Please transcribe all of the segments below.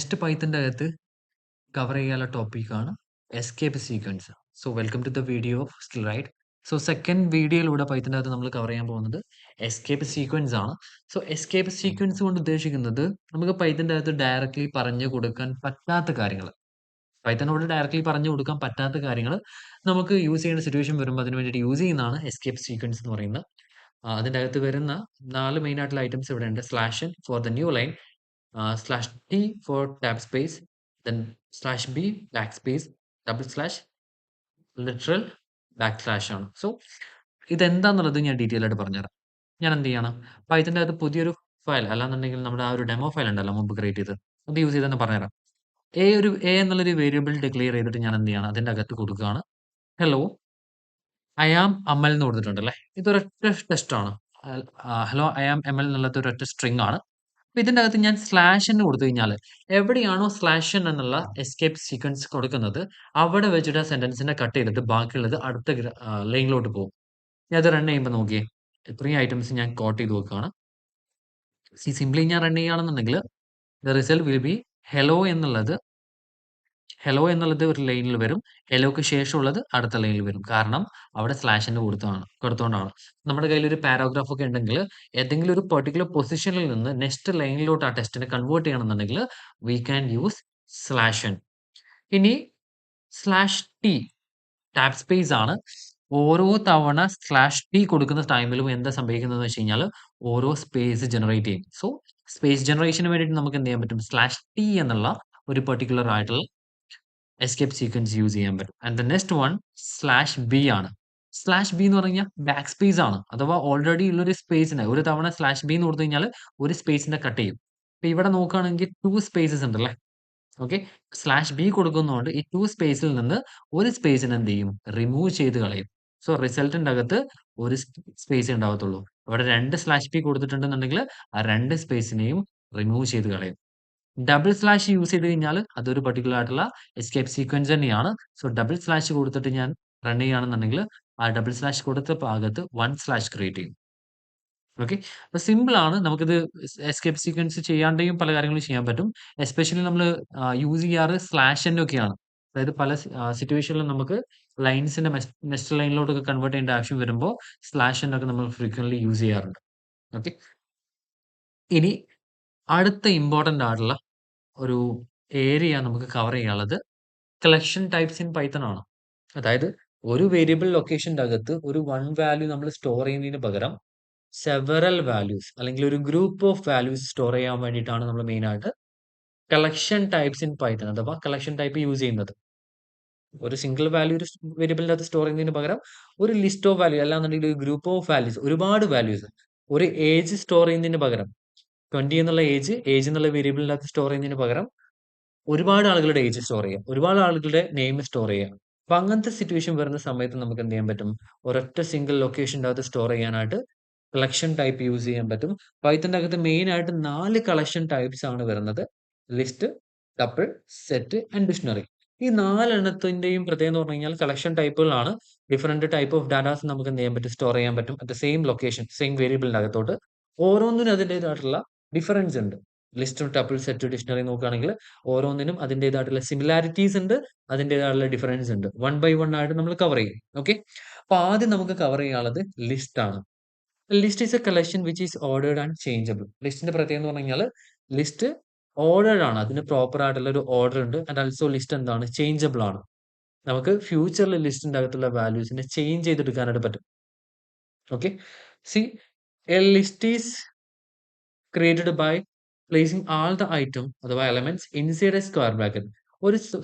Next പൈത്തൻ്റെ അകത്ത് cover ചെയ്യാനുള്ള ടോപ്പിക്കാണ് escape sequence. So welcome to the video of skill right. So second വീഡിയോയിലൂടെ പൈത്തൻ്റെ അകത്ത് നമ്മൾ കവർ ചെയ്യാൻ പോകുന്നത് എസ്കേപ്പ് സീക്വൻസ് ആണ്. സോ എസ്കേപ്പ് സീക്വൻസ് കൊണ്ട് ഉദ്ദേശിക്കുന്നത് നമുക്ക് പൈത്തൻ്റെ അകത്ത് ഡയറക്റ്റ്ലി പറഞ്ഞു കൊടുക്കാൻ പറ്റാത്ത കാര്യങ്ങൾ, പൈത്തനോട് ഡയറക്റ്റ്ലി പറഞ്ഞു കൊടുക്കാൻ പറ്റാത്ത കാര്യങ്ങൾ നമുക്ക് യൂസ് ചെയ്യേണ്ട സിറ്റുവേഷൻ വരുമ്പോൾ അതിന് വേണ്ടിയിട്ട് യൂസ് ചെയ്യുന്നതാണ് എസ്കേപ്പ് സീക്വൻസ് എന്ന് പറയുന്നത്. അതിൻ്റെ അകത്ത് വരുന്ന 4 മെയിൻ ആയിട്ടുള്ള ഐറ്റംസ് ഇവിടെ ഉണ്ട്. Slash for the new line, slash T for tab space, then slash B backspace, double slash literal backslash ആണ്. സോ ഇതെന്താന്നുള്ളത് ഞാൻ ഡീറ്റെയിൽ ആയിട്ട് പറഞ്ഞുതരാം. ഞാൻ എന്ത് ചെയ്യണം, പൈത്തൻ്റെ അകത്ത് പുതിയൊരു ഫയൽ അല്ലാന്നുണ്ടെങ്കിൽ നമ്മുടെ ആ ഒരു ഡെമോ ഫയൽ ഉണ്ടല്ലോ മുമ്പ് ക്രിയേറ്റ് ചെയ്തത്, അത് യൂസ് ചെയ്ത് തന്നെ പറഞ്ഞുതരാം. എ എന്നുള്ളൊരു വേരിയബിൾ ഡിക്ലെയർ ചെയ്തിട്ട് ഞാൻ എന്ത് ചെയ്യണം, അതിൻ്റെ അകത്ത് കൊടുക്കുകയാണ് ഹലോ ഐ ആം അമൽ എന്ന് കൊടുത്തിട്ടുണ്ടല്ലേ. ഇതൊരൊറ്റ ടെസ്റ്റ് ആണ്. Hello I am M L എന്നുള്ളത് ഒരൊറ്റ സ്ട്രിങ് ആണ്. അപ്പൊ ഇതിന്റെ അകത്ത് ഞാൻ സ്ലാഷ് എന്ന് കൊടുത്തു കഴിഞ്ഞാൽ എവിടെയാണോ സ്ലാഷ് എന്നുള്ള എസ്കേപ്പ് സീക്വൻസ് കൊടുക്കുന്നത് അവിടെ വെച്ചിട്ട് ആ സെന്റൻസിനെ കട്ട് ചെയ്തിട്ട് ബാക്കിയുള്ളത് അടുത്ത ലൈനിലോട്ട് പോകും. ഞാൻ അത് റൺ ചെയ്യുമ്പോൾ നോക്കിയേ, ഇത്രയും ഐറ്റംസ് ഞാൻ കോട്ട് ചെയ്ത് വെക്കുകയാണ്. സിംപ്ലി ഞാൻ റൺ ചെയ്യുകയാണെന്നുണ്ടെങ്കിൽ the result will be hello എന്നുള്ളത് ഒരു ലൈനിൽ വരും. ഹെലോക്ക് ശേഷമുള്ളത് അടുത്ത ലൈനിൽ വരും. കാരണം അവിടെ സ്ലാഷിന്റെ കൊടുത്തോണ്ടാണ്. നമ്മുടെ കയ്യിൽ ഒരു പാരാഗ്രാഫ് ഒക്കെ ഉണ്ടെങ്കിൽ ഏതെങ്കിലും ഒരു പെർട്ടിക്കുലർ പൊസിഷനിൽ നിന്ന് നെക്സ്റ്റ് ലൈനിലോട്ട് ആ ടെക്സ്റ്റിനെ കൺവേർട്ട് ചെയ്യണമെന്നുണ്ടെങ്കിൽ വി ക്യാൻ യൂസ് സ്ലാഷ്. ഇനി സ്ലാഷ് ടി ടാബ് സ്പേസ് ആണ്. ഓരോ തവണ സ്ലാഷ് ടി കൊടുക്കുന്ന ടൈമിലും എന്താ സംഭവിക്കുന്നത് വെച്ച് കഴിഞ്ഞാൽ ഓരോ സ്പേസ് ജനറേറ്റ് ചെയ്യും. സോ സ്പേസ് ജനറേഷന് വേണ്ടിയിട്ട് നമുക്ക് എന്ത് ചെയ്യാൻ പറ്റും, സ്ലാഷ് ടി എന്നുള്ള ഒരു പെർട്ടിക്കുലർ ആയിട്ടുള്ള എസ്കേപ്പ് സീക്വൻസ് യൂസ് ചെയ്യാൻ പറ്റും. And the next one slash B ആണ്. സ്ലാഷ് ബി എന്ന് പറഞ്ഞാൽ ബാക്ക് സ്പേസ് ആണ്. അഥവാ ഓൾറെഡി ഉള്ളൊരു സ്പേസിനെ ഒരു തവണ സ്ലാഷ് ബി എന്ന് കൊടുത്തു കഴിഞ്ഞാൽ ഒരു സ്പേസിനെ കട്ട് ചെയ്യും. ഇപ്പൊ ഇവിടെ നോക്കുകയാണെങ്കിൽ 2 സ്പേസസ് ഉണ്ടല്ലേ. ഓക്കെ, സ്ലാഷ് ബി കൊടുക്കുന്നതുകൊണ്ട് ഈ 2 സ്പേസിൽ നിന്ന് ഒരു സ്പേസിനെ എന്ത് ചെയ്യും, റിമൂവ് ചെയ്ത് കളയും. സോ റിസൾട്ടിന്റെ അകത്ത് ഒരു സ്പേസ് ഉണ്ടാവത്തുള്ളൂ. അവിടെ 2 സ്ലാഷ് ബി കൊടുത്തിട്ടുണ്ടെന്നുണ്ടെങ്കിൽ ആ 2 സ്പേസിനെയും റിമൂവ് ചെയ്ത് കളയും. ഡബിൾ സ്ലാഷ് യൂസ് ചെയ്ത് കഴിഞ്ഞാൽ അതൊരു പെർട്ടിക്കുലർ ആയിട്ടുള്ള എസ്കേപ്പ് സീക്വൻസ് തന്നെയാണ്. സോ ഡബിൾ സ്ലാഷ് കൊടുത്തിട്ട് ഞാൻ റൺ ചെയ്യുകയാണെന്നുണ്ടെങ്കിൽ ആ ഡബിൾ സ്ലാഷ് കൊടുത്ത ഭാഗത്ത് 1 സ്ലാഷ് ക്രിയേറ്റ് ചെയ്യും. ഓക്കെ, അപ്പൊ സിമ്പിൾ ആണ്. നമുക്കിത് എസ്കേപ്പ് സീക്വൻസ് ചെയ്യാണ്ടെയും പല കാര്യങ്ങളും ചെയ്യാൻ പറ്റും. എസ്പെഷ്യലി നമ്മൾ യൂസ് ചെയ്യാറ് സ്ലാഷിന്റെ ഒക്കെയാണ്. അതായത് പല സിറ്റുവേഷനിലും നമുക്ക് ലൈൻസിന്റെ നെക്സ്റ്റ് ലൈനിലോട്ടൊക്കെ കൺവേർട്ട് ചെയ്യേണ്ട ആവശ്യം വരുമ്പോൾ സ്ലാഷിന്റെ ഒക്കെ നമ്മൾ ഫ്രീക്വന്റ്ലി യൂസ് ചെയ്യാറുണ്ട്. ഓക്കെ, ഇനി അടുത്ത ഇമ്പോർട്ടന്റ് ആയിട്ടുള്ള ഒരു ഏരിയ നമുക്ക് കവർ ചെയ്യാനുള്ളത് കളക്ഷൻ ടൈപ്സ് ഇൻ പൈത്തൺ ആണ്. അതായത് ഒരു വേരിയബിൾ ലൊക്കേഷന്റെ അകത്ത് ഒരു വൺ വാല്യൂ നമ്മൾ സ്റ്റോർ ചെയ്യുന്നതിന് പകരം സെവറൽ വാല്യൂസ് അല്ലെങ്കിൽ ഒരു ഗ്രൂപ്പ് ഓഫ് വാല്യൂസ് സ്റ്റോർ ചെയ്യാൻ വേണ്ടിയിട്ടാണ് നമ്മൾ മെയിൻ ആയിട്ട് കളക്ഷൻ ടൈപ്സ് ഇൻ പൈത്തൺ അഥവാ കളക്ഷൻ ടൈപ്പ് യൂസ് ചെയ്യുന്നത്. ഒരു സിംഗിൾ വാല്യൂ ഒരു വേരിയബിളിന്റെ അകത്ത് സ്റ്റോർ ചെയ്യുന്നതിന് പകരം ഒരു ലിസ്റ്റ് ഓഫ് വാല്യൂ അല്ലാന്നുണ്ടെങ്കിൽ ഒരു ഗ്രൂപ്പ് ഓഫ് വാല്യൂസ്, ഒരുപാട് വാല്യൂസ്, ഒരു ഏജ് സ്റ്റോർ ചെയ്യുന്നതിന് പകരം 20 എന്നുള്ള ഏജ് എന്നുള്ള വേരിയബിളിന്റെ അകത്ത് സ്റ്റോർ ചെയ്യുന്നതിന് പകരം ഒരുപാട് ആളുകളുടെ ഏജ് സ്റ്റോർ ചെയ്യാം, ഒരുപാട് ആളുകളുടെ നെയിം സ്റ്റോർ ചെയ്യാം. അപ്പൊ അങ്ങനത്തെ സിറ്റുവേഷൻ വരുന്ന സമയത്ത് നമുക്ക് എന്ത് ചെയ്യാൻ പറ്റും, ഒരൊറ്റ സിംഗിൾ ലൊക്കേഷൻ്റെ അകത്ത് സ്റ്റോർ ചെയ്യാനായിട്ട് കളക്ഷൻ ടൈപ്പ് യൂസ് ചെയ്യാൻ പറ്റും. പൈത്തൻ്റെ അകത്ത് മെയിൻ ആയിട്ട് 4 കളക്ഷൻ ടൈപ്സ് ആണ് വരുന്നത്: list, tuple, set and dictionary. ഈ 4 പ്രത്യേകത എന്ന് പറഞ്ഞു കഴിഞ്ഞാൽ കളക്ഷൻ ടൈപ്പുകളാണ്. ഡിഫറെന്റ് ടൈപ്പ് ഓഫ് ഡാറ്റാസ് നമുക്ക് എന്ത് ചെയ്യാൻ പറ്റും, സ്റ്റോർ ചെയ്യാൻ പറ്റും at the same location, same വേരിയബിളിന്റെ അകത്തോട്ട്. ഓരോന്നിനും അതിൻ്റെതായിട്ടുള്ള ഡിഫറൻസ് ഉണ്ട്. ലിസ്റ്റ്, ടപ്പിൾ, സെറ്റ്, ഡിക്ഷണറി നോക്കുകയാണെങ്കിൽ ഓരോന്നിനും അതിൻ്റെതായിട്ടുള്ള സിമിലാരിറ്റീസ് ഉണ്ട്, അതിൻ്റെതായിട്ടുള്ള ഡിഫറൻസ് ഉണ്ട്. വൺ ബൈ വൺ ആയിട്ട് നമ്മൾ കവർ ചെയ്യും. ഓക്കെ, അപ്പൊ ആദ്യം നമുക്ക് കവർ ചെയ്യാനുള്ളത് ലിസ്റ്റ് ആണ്. List is A collection which is ordered and changeable. ലിസ്റ്റിന്റെ പ്രത്യേകത എന്ന് പറഞ്ഞു കഴിഞ്ഞാൽ ലിസ്റ്റ് ഓർഡേർഡ് ആണ്, അതിന് പ്രോപ്പർ ആയിട്ടുള്ള ഒരു ഓർഡർ ഉണ്ട്. ആൻഡ് ആൾസോ ലിസ്റ്റ് എന്താണ്, ചേഞ്ചബിൾ ആണ്. നമുക്ക് ഫ്യൂച്ചറിൽ ലിസ്റ്റിന്റെ അകത്തുള്ള വാല്യൂസിനെ ചേഞ്ച് ചെയ്തെടുക്കാനായിട്ട് പറ്റും. Okay, see a list is created by placing all the item അഥവാ elements inside a square bracket. ഒരു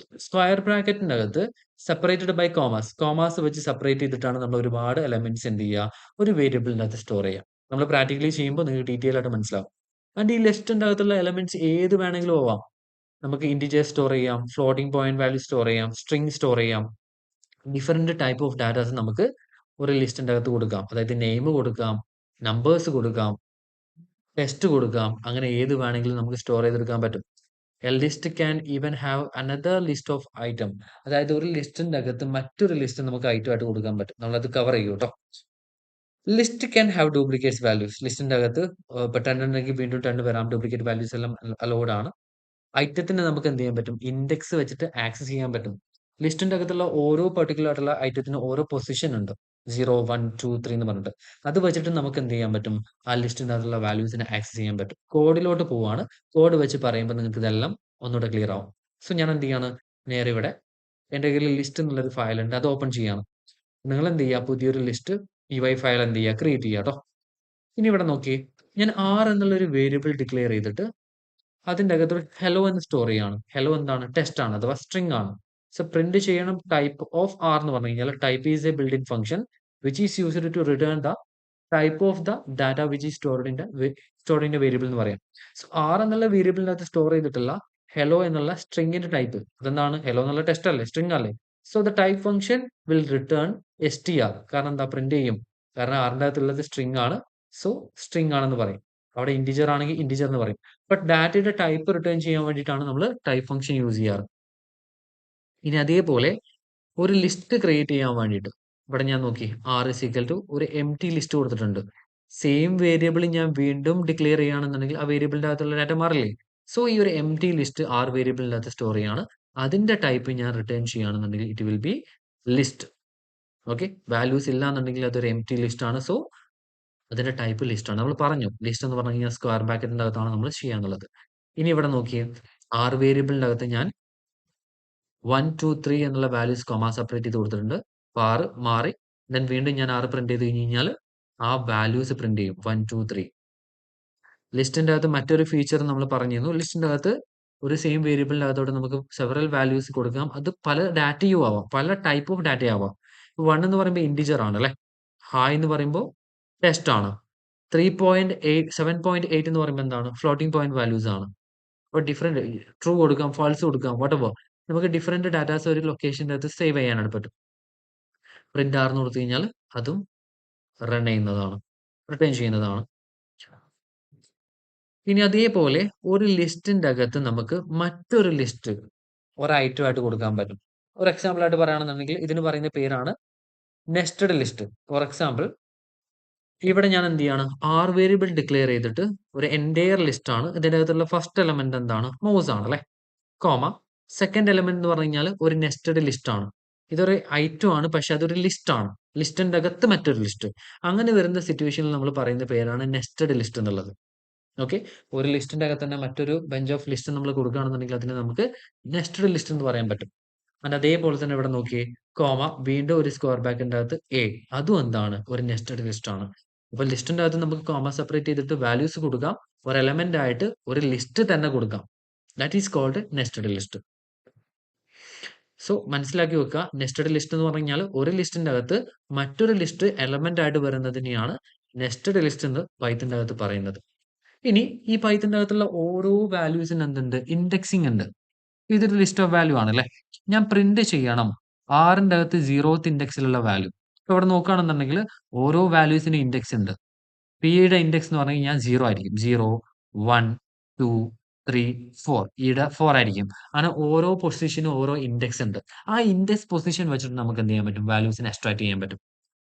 സ്ക്വയർ ബ്രാക്കറ്റിന്റെ അകത്ത് സെപ്പറേറ്റഡ് ബൈ കോമാസ് വെച്ച് സെപ്പറേറ്റ് ചെയ്തിട്ടാണ് നമ്മൾ ഒരുപാട് എലമെന്റ്സ് എന്ത് ചെയ്യുക, ഒരു വേരിയബിളിന്റെ അകത്ത് സ്റ്റോർ ചെയ്യുക. നമ്മൾ പ്രാക്ടിക്കലി ചെയ്യുമ്പോൾ നിങ്ങൾക്ക് ഡീറ്റെയിൽ ആയിട്ട് മനസ്സിലാവും. ആൻഡ് ഈ ലിസ്റ്റിന്റെ അകത്തുള്ള എലമെന്റ്സ് ഏത് വേണമെങ്കിലും ആവാം. നമുക്ക് ഇൻറ്റിജർ സ്റ്റോർ ചെയ്യാം, ഫ്ലോട്ടിംഗ് പോയിന്റ് വാല്യൂ സ്റ്റോർ ചെയ്യാം, സ്ട്രിംഗ് സ്റ്റോർ ചെയ്യാം. ഡിഫറെന്റ് ടൈപ്പ് ഓഫ് ഡാറ്റാസ് നമുക്ക് ഒരു ലിസ്റ്റിന്റെ അകത്ത് കൊടുക്കാം. അതായത് നെയിം കൊടുക്കാം, നമ്പേഴ്സ് കൊടുക്കാം, ടെസ്റ്റ് കൊടുക്കാം. അങ്ങനെ ഏത് വേണമെങ്കിലും നമുക്ക് സ്റ്റോർ ചെയ്തെടുക്കാൻ പറ്റും. A list can even have another list of item. അതായത് ഒരു ലിസ്റ്റിന്റെ അകത്ത് മറ്റൊരു ലിസ്റ്റ് നമുക്ക് ഐറ്റം ആയിട്ട് കൊടുക്കാൻ പറ്റും. നമ്മളത് കവർ ചെയ്യും കേട്ടോ. List can have duplicates values. ലിസ്റ്റിന്റെ അകത്ത് ഇപ്പൊ 10 ഉണ്ടെങ്കിൽ വീണ്ടും 10 വരാം. ഡ്യൂപ്ലിക്കേറ്റ് വാല്യൂസ് എല്ലാം അലൗഡ് ആണ്. ഐറ്റത്തിന് നമുക്ക് എന്ത് ചെയ്യാൻ പറ്റും? ഇൻഡെക്സ് വെച്ചിട്ട് ആക്സസ് ചെയ്യാൻ പറ്റും. ലിസ്റ്റിന്റെ അകത്തുള്ള ഓരോ പർട്ടിക്കുലർ ആയിട്ടുള്ള ഐറ്റത്തിന് ഓരോ പൊസിഷൻ ഉണ്ട്. 0, 1, 2, 3 എന്ന് പറഞ്ഞിട്ട്. അത് വെച്ചിട്ട് നമുക്ക് എന്ത് ചെയ്യാൻ പറ്റും? ആ ലിസ്റ്റിന്റെ അകത്തുള്ള വാല്യൂസിനെ ആക്സസ് ചെയ്യാൻ പറ്റും. കോഡിലോട്ട് പോവാണ്. കോഡ് വെച്ച് പറയുമ്പോൾ നിങ്ങൾക്ക് ഇതെല്ലാം ഒന്നുകൂടെ ക്ലിയർ ആവും. സോ ഞാൻ എന്ത് ചെയ്യാണ്? നേരെ ഇവിടെ എന്റെ കയ്യിൽ ലിസ്റ്റ് എന്നുള്ളൊരു ഫയൽ ഉണ്ട്. അത് ഓപ്പൺ ചെയ്യാണ്. നിങ്ങൾ എന്ത് ചെയ്യുക? പുതിയൊരു ലിസ്റ്റ് py ഫയൽ എന്ത് ചെയ്യുക? ക്രിയേറ്റ് ചെയ്യുക ട്ടോ. ഇനി ഇവിടെ നോക്കിയേ. ഞാൻ r എന്നുള്ളൊരു വേരിയബിൾ ഡിക്ലെയർ ചെയ്തിട്ട് അതിന്റെ അകത്ത് ഒരു ഹെലോ എന്ന് സ്റ്റോർ ചെയ്യാണ്. ഹെലോ എന്താണ്? ടെസ്റ്റ് ആണ് അഥവാ സ്ട്രിംഗ് ആണ്. സോ പ്രിന്റ് ചെയ്യണം ടൈപ്പ് ഓഫ് ആർ എന്ന് പറഞ്ഞു കഴിഞ്ഞാൽ type is a build in function which is used to return the type of the data which is stored in variable എന്ന് പറയാം. സോ ആർ എന്നുള്ള വേരിയബിളിനകത്ത് സ്റ്റോർ ചെയ്തിട്ടുള്ള ഹെലോ എന്നുള്ള സ്ട്രിങ്ങിന്റെ ടൈപ്പ് അതെന്താണ്? ഹെലോ എന്നുള്ള ടെസ്റ്റ് അല്ലേ? സ്ട്രിംഗ് അല്ലേ? So the type function will return str. കാരണം എന്താ? പ്രിന്റ് ചെയ്യും. കാരണം ആറിന്റെ അകത്തുള്ളത് സ്ട്രിംഗ് ആണ്. സോ സ്ട്രിംഗ് ആണെന്ന് പറയും. അവിടെ ഇന്റിജർ ആണെങ്കിൽ ഇന്റിജർ എന്ന് പറയും. ബട്ട് ഡാറ്റയുടെ ടൈപ്പ് റിട്ടേൺ ചെയ്യാൻ വേണ്ടിയിട്ടാണ് നമ്മൾ ടൈപ്പ് ഫംഗ്ഷൻ യൂസ് ചെയ്യാറ്. ഇനി അതേപോലെ ഒരു ലിസ്റ്റ് ക്രിയേറ്റ് ചെയ്യാൻ വേണ്ടിയിട്ട് ഇവിടെ ഞാൻ നോക്കി ആർ ഇസ് ഈക്വൽ ടു ഒരു എം ടി ലിസ്റ്റ് കൊടുത്തിട്ടുണ്ട്. സെയിം വേരിയബിൾ ഞാൻ വീണ്ടും ഡിക്ലെയർ ചെയ്യുകയാണെന്നുണ്ടെങ്കിൽ ആ വേരിയബിളിന്റെ അകത്തുള്ള ഡാറ്റ മാറില്ലേ? സോ ഈ ഒരു എം ടി ലിസ്റ്റ് ആർ വേരിയബിളിന്റെ അകത്ത് സ്റ്റോർ ചെയ്യാണ്. അതിന്റെ ടൈപ്പ് ഞാൻ റിട്ടേൺ ചെയ്യുകയാണെന്നുണ്ടെങ്കിൽ it will be list. Okay, values ഇല്ല എന്നുണ്ടെങ്കിൽ അതൊരു എം ടി ലിസ്റ്റ് ആണ്. സോ അതിന്റെ ടൈപ്പ് ലിസ്റ്റ് ആണ്. നമ്മൾ പറഞ്ഞു ലിസ്റ്റ് എന്ന് പറഞ്ഞു കഴിഞ്ഞാൽ സ്ക്വയർ ബ്രാക്കറ്റിന്റെ അകത്താണ് നമ്മൾ ചെയ്യാന്നുള്ളത്. ഇനി ഇവിടെ നോക്കിയേ ആർ വേരിയബിളിന്റെ അകത്ത് ഞാൻ 1, 2, 3 എന്നുള്ള വാല്യൂസ് കൊമ സെപ്പറേറ്റ് ചെയ്ത് കൊടുത്തിട്ടുണ്ട്. അപ്പൊ 6 മാറി. ദെൻ വീണ്ടും ഞാൻ 6 പ്രിന്റ് ചെയ്ത് കഴിഞ്ഞ് കഴിഞ്ഞാൽ ആ വാല്യൂസ് പ്രിന്റ് ചെയ്യും 1, 2, 3. ലിസ്റ്റിന്റെ അകത്ത് മറ്റൊരു ഫീച്ചർ നമ്മൾ പറഞ്ഞിരുന്നു. ലിസ്റ്റിന്റെ അകത്ത് ഒരു സെയിം വേരിയബിളിന്റെ അകത്തോട്ട് നമുക്ക് സെവറൽ വാല്യൂസ് കൊടുക്കാം. അത് പല ഡാറ്റയും ആവാം. പല ടൈപ്പ് ഓഫ് ഡാറ്റ ആവാം. 1 എന്ന് പറയുമ്പോൾ ഇന്റിജർ ആണ് അല്ലെ? ഹായ് എന്ന് പറയുമ്പോൾ ടെസ്റ്റ് ആണ്. 3.8 7.8 എന്ന് പറയുമ്പോൾ എന്താണ്? ഫ്ലോട്ടിംഗ് പോയിന്റ് വാല്യൂസ് ആണ്. അപ്പൊ ഡിഫറെന്റ് ട്രൂ കൊടുക്കാം, ഫാൾസ് കൊടുക്കാം, വാട്ടെവർ. നമുക്ക് ഡിഫറെന്റ് ഡാറ്റാസ് ഒരു ലൊക്കേഷന്റെ അകത്ത് സേവ് ചെയ്യാനായിട്ട് പറ്റും. പ്രിന്റ് ആർന്ന് കൊടുത്തു കഴിഞ്ഞാൽ അതും റൺ ചെയ്യുന്നതാണ്, റിട്ടേൺ ചെയ്യുന്നതാണ്. ഇനി അതേപോലെ ഒരു ലിസ്റ്റിന്റെ അകത്ത് നമുക്ക് മറ്റൊരു ലിസ്റ്റ് ഒരു ഐറ്റം ആയിട്ട് കൊടുക്കാൻ പറ്റും. ഒരു എക്സാമ്പിൾ ആയിട്ട് പറയുകയാണെന്നുണ്ടെങ്കിൽ ഇതിന് പറയുന്ന പേരാണ് നെസ്റ്റഡ് ലിസ്റ്റ്. ഫോർ എക്സാമ്പിൾ ഇവിടെ ഞാൻ എന്ത് ചെയ്യാണ്? ആർ വേരിയബിൾ ഡിക്ലെയർ ചെയ്തിട്ട് ഒരു എൻറ്റയർ ലിസ്റ്റ് ആണ്. ഇതിന്റെ അകത്തുള്ള ഫസ്റ്റ് എലമെന്റ് എന്താണ്? മൗസ് ആണ് അല്ലെ? കോമ സെക്കൻഡ് എലമെന്റ് എന്ന് പറഞ്ഞു കഴിഞ്ഞാൽ ഒരു നെസ്റ്റഡ് ലിസ്റ്റ് ആണ്. ഇതൊരു ഐറ്റം ആണ്, പക്ഷെ അതൊരു ലിസ്റ്റ് ആണ്. ലിസ്റ്റിന്റെ അകത്ത് മറ്റൊരു ലിസ്റ്റ്. അങ്ങനെ വരുന്ന സിറ്റുവേഷനിൽ നമ്മൾ പറയുന്ന പേരാണ് നെസ്റ്റഡ് ലിസ്റ്റ് എന്നുള്ളത്. ഓക്കെ, ഒരു ലിസ്റ്റിന്റെ അകത്ത് തന്നെ മറ്റൊരു ബെഞ്ച് ഓഫ് ലിസ്റ്റ് നമ്മൾ കൊടുക്കുകയാണെന്നുണ്ടെങ്കിൽ അതിനെ നമുക്ക് നെസ്റ്റഡ് ലിസ്റ്റ് എന്ന് പറയാൻ പറ്റും. and അതേപോലെ തന്നെ ഇവിടെ നോക്കിയേ കോമ വീണ്ടും ഒരു സ്ക്വയർ ബ്രാക്കറ്റിന്റെ അകത്ത് എ, അതും എന്താണ്? ഒരു നെസ്റ്റഡ് ലിസ്റ്റ് ആണ്. അപ്പൊ ലിസ്റ്റിന്റെ അകത്ത് നമുക്ക് കോമ സെപ്പറേറ്റ് ചെയ്തിട്ട് വാല്യൂസ് കൊടുക്കാം. ഒരു എലമെന്റ് ആയിട്ട് ഒരു ലിസ്റ്റ് തന്നെ കൊടുക്കാം. That is called nested list. So മനസ്സിലാക്കി വെക്കുക, നെസ്റ്റഡ് ലിസ്റ്റ് എന്ന് പറഞ്ഞാൽ ഒരു ലിസ്റ്റിന്റെ അകത്ത് മറ്റൊരു ലിസ്റ്റ് എലമെന്റ് ആയിട്ട് വരുന്നതിനെയാണ് നെസ്റ്റഡ് ലിസ്റ്റ് എന്ന് പൈത്തന്റെ അകത്ത് പറയുന്നത്. ഇനി ഈ പൈത്തന്റെ അകത്തുള്ള ഓരോ വാല്യൂസിന് എന്തുണ്ട്? ഇൻഡെക്സിംഗ് ഉണ്ട്. ഇതൊരു ലിസ്റ്റ് ഓഫ് വാല്യൂ ആണ് അല്ലെ? ഞാൻ പ്രിന്റ് ചെയ്യണം ആറിന്റെ അകത്ത് 0th ഇൻഡെക്സിലുള്ള വാല്യൂ. ഇപ്പൊ ഇവിടെ നോക്കുകയാണെന്നുണ്ടെങ്കിൽ ഓരോ വാല്യൂസിനും ഇൻഡെക്സ് ഉണ്ട്. പിയുടെ ഇൻഡെക്സ് എന്ന് പറഞ്ഞു കഴിഞ്ഞാൽ 0 ആയിരിക്കും. 0, 1, 2, 3, 4. ഈയുടെ 4 ആയിരിക്കും. അങ്ങനെ ഓരോ പൊസിഷനും ഓരോ ഇൻഡെക്സ് ഉണ്ട്. ആ ഇൻഡെക്സ് പൊസിഷൻ വെച്ചിട്ട് നമുക്ക് എന്ത് ചെയ്യാൻ പറ്റും? വാല്യൂസിനെ എക്സ്ട്രാക്ട് ചെയ്യാൻ പറ്റും.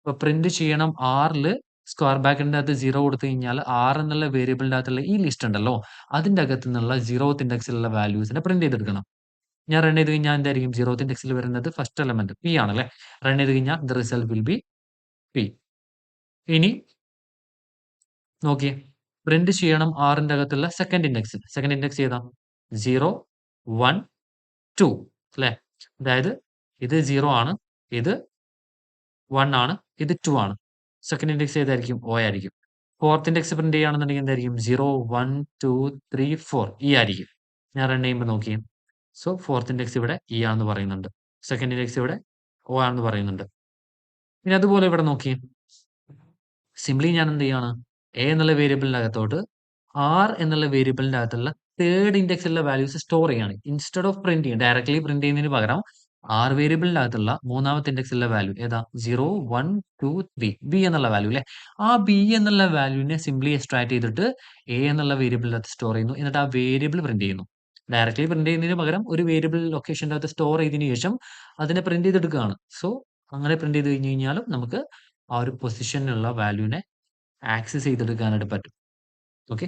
ഇപ്പൊ പ്രിന്റ് ചെയ്യണം ആറില് സ്ക്വയർ ബ്രാക്കറ്റിന്റെ അകത്ത് 0 കൊടുത്തു കഴിഞ്ഞാൽ ആർ എന്നുള്ള വേരിയബിളിന്റെ അകത്തുള്ള ഈ ലിസ്റ്റ് ഉണ്ടല്ലോ അതിന്റെ അകത്ത് നിന്നുള്ള 0th ഇൻഡെക്സിലുള്ള വാല്യൂസിനെ പ്രിന്റ് ചെയ്തെടുക്കണം. ഞാൻ റൺ ചെയ്ത് കഴിഞ്ഞാൽ എന്തായിരിക്കും? 0th ഇൻഡെക്സിൽ വരുന്നത് ഫസ്റ്റ് എലമെന്റ് പി ആണല്ലേ? റൺ ചെയ്ത് കഴിഞ്ഞാൽ the result will be P. ഇനി നോക്കിയേ പ്രിന്റ് ചെയ്യണം ആറിന്റെ അകത്തുള്ള സെക്കൻഡ് ഇൻഡെക്സ്. സെക്കൻഡ് ഇൻഡെക്സ് ഏതാ? 0, 1, 2 അല്ലെ? അതായത് ഇത് 0 ആണ്, ഇത് 1 ആണ്, ഇത് 2 ആണ്. സെക്കൻഡ് ഇൻഡെക്സ് ഏതായിരിക്കും? O ആയിരിക്കും. ഫോർത്ത് ഇൻഡെക്സ് പ്രിന്റ് ചെയ്യുകയാണെന്നുണ്ടെങ്കിൽ എന്തായിരിക്കും? 0, 1, 2, 3, 4 ഇ ആയിരിക്കും. ഞാൻ റൺ ചെയ്യുമ്പോൾ നോക്കിയേ. സോ ഫോർത്ത് ഇൻഡെക്സ് ഇവിടെ ഇ ആണെന്ന് പറയുന്നുണ്ട്. സെക്കൻഡ് ഇൻഡെക്സ് ഇവിടെ O ആണെന്ന് പറയുന്നുണ്ട്. ഇനി അതുപോലെ ഇവിടെ നോക്കിയേ. സിംപ്ലി ഞാൻ എന്ത് ചെയ്യാണ്? എ എന്നുള്ള വേരിയബിളിന്റെ അകത്തോട്ട് ആർ എന്നുള്ള വേരിയബിളിന്റെ അകത്തുള്ള തേർഡ് ഇൻഡെക്സിലുള്ള വാല്യൂസ് സ്റ്റോർ ചെയ്യാണ്. ഇൻസ്റ്റെഡ് ഓഫ് പ്രിന്റ് ചെയ്യും ഡയറക്ട്ലി പ്രിന്റ് ചെയ്യുന്നതിന് പകരം ആർ വേരിയബിളിന്റെ അകത്തുള്ള മൂന്നാമത്തെ ഇൻഡെക്സിലുള്ള വാല്യൂ ഏതാ? 0, 1, 2, 3 ബി എന്നുള്ള വാല്യൂ അല്ലെ? ആ ബി എന്നുള്ള വാല്യൂവിനെ സിംപ്ലി എക്സ്ട്രാക്ട് ചെയ്തിട്ട് എ എന്നുള്ള വേരിയബിളിന്റെ അകത്ത് സ്റ്റോർ ചെയ്യുന്നു. എന്നിട്ട് ആ വേരിയബിൾ പ്രിന്റ് ചെയ്യുന്നു. ഡയറക്ട്ലി പ്രിന്റ് ചെയ്യുന്നതിന് പകരം ഒരു വേരിയബിൾ ലൊക്കേഷന്റെ അകത്ത് സ്റ്റോർ ചെയ്തതിനു ശേഷം അതിനെ പ്രിന്റ് ചെയ്തെടുക്കുകയാണ്. സോ അങ്ങനെ പ്രിന്റ് ചെയ്ത് കഴിഞ്ഞ് കഴിഞ്ഞാലും നമുക്ക് ആ ഒരു പൊസിഷനിലുള്ള വാല്യൂവിനെ ആക്സസ് ചെയ്തെടുക്കാനായിട്ട് പറ്റും. ഓക്കെ,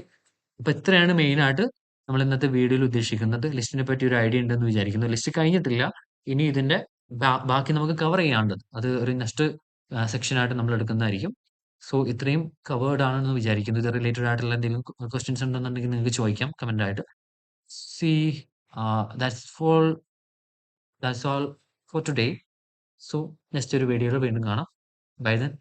അപ്പൊ ഇത്രയാണ് മെയിൻ ആയിട്ട് നമ്മൾ ഇന്നത്തെ വീഡിയോയിൽ ഉദ്ദേശിക്കുന്നത്. ലിസ്റ്റിനെ പറ്റി ഒരു ഐഡിയ ഉണ്ടെന്ന് വിചാരിക്കുന്നു. ലിസ്റ്റ് കഴിഞ്ഞിട്ടില്ല. ഇനി ഇതിന്റെ ബാക്കി നമുക്ക് കവർ ചെയ്യാനുണ്ട്. അത് ഒരു നെക്സ്റ്റ് സെക്ഷനായിട്ട് നമ്മൾ എടുക്കുന്നതായിരിക്കും. സോ ഇത്രയും കവേർഡ് ആണെന്ന് വിചാരിക്കുന്നു. ഇത് റിലേറ്റഡ് ആയിട്ടുള്ള എന്തെങ്കിലും ക്വസ്റ്റ്യൻസ് ഉണ്ടെന്നുണ്ടെങ്കിൽ നിങ്ങൾക്ക് ചോദിക്കാം കമന്റ് ആയിട്ട്. See that's for that's all for today. So next ഒരു വീഡിയോയിൽ വീണ്ടും കാണാം. Bye then.